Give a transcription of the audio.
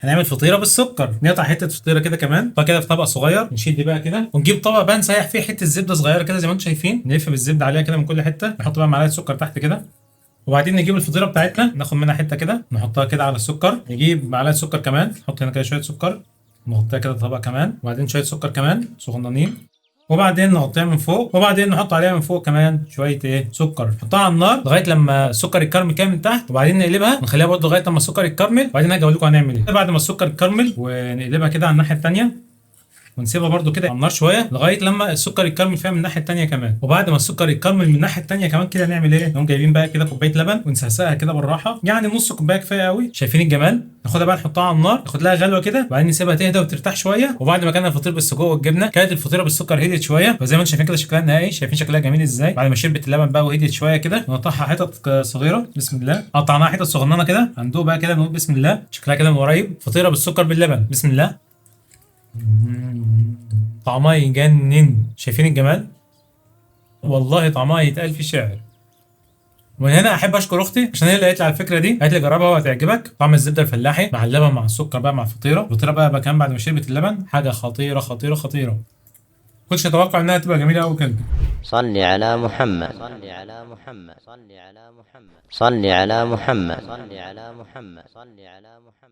هنعمل فطيره بالسكر. نقطع حته فطيره كده كمان كده في طبق صغير، نشيل دي بقى كده ونجيب طبق بقى نسيح فيه حته زبده صغيره كده زي ما انتم شايفين، نلف بالزبده عليها كده من كل حته، نحط بقى معلقه سكر تحت كده. وبعدين نجيب الفطيره بتاعتنا ناخد منها حته كده نحطها كده على السكر، نجيب معلقه سكر كمان نحط هنا كده شويه سكر، نغطيها كده طبق كمان، وبعدين شويه سكر كمان صغننين، وبعدين نغطيها من فوق، وبعدين نحط عليها من فوق كمان شويه سكر، نحطها على النار لغايه لما السكر يتكرمل كده من تحت، وبعدين نقلبها ونخليها برده لغايه لما السكر يتكرمل، وبعدين هاجي اقول لكم هنعمل ايه بعد ما السكر يتكرمل. ونقلبها كده على الناحيه الثانيه ونسيبها برده كده على النار شويه لغايه لما السكر يتكرمل فيها من الناحيه الثانيه كمان. وبعد ما السكر يتكرمل من الناحيه الثانيه كمان كده نعمل ايه؟ نقوم جايبين بقى كده كوبايه لبن ونسقسقها كده بالراحه، يعني نص كوبايه كفايه قوي. شايفين الجمال؟ ناخدها بقى نحطها على النار ناخد لها غلوه كده، وبعدين نسيبها تهدى وترتاح شويه. وبعد ما كان الفطير بالسجق والجبنه كانت الفطيره بالسكر هديت شويه، فزي ما انتم شايفين كده شكلها النهائي، شايفين شكلها جميل ازاي بعد ما شربت اللبن بقى وهديت شويه كده. نقطعها حتت صغيره بسم الله، قطعناها حتت صغننه كده، هندوق بقى كده نقول بسم الله. شكلها كده من قريب فطيره بالسكر باللبن بسم الله. طعمها يجنن، شايفين الجمال؟ والله طعمها يتقال في شعر. ومن هنا احب اشكر اختي عشان هي اللي قالت لي على الفكره دي، قالت لي جربها وهتعجبك. طعم الزبده الفلاحي مع اللبن مع السكر بقى مع الفطيره بقى كمان بعد ما شربت اللبن حاجه خطيره خطيره خطيره. كنتش اتوقع انها تبقى جميله قوي كده. صل على محمد، صل على محمد، صل على محمد، صل على محمد، صل على محمد، صل على محمد.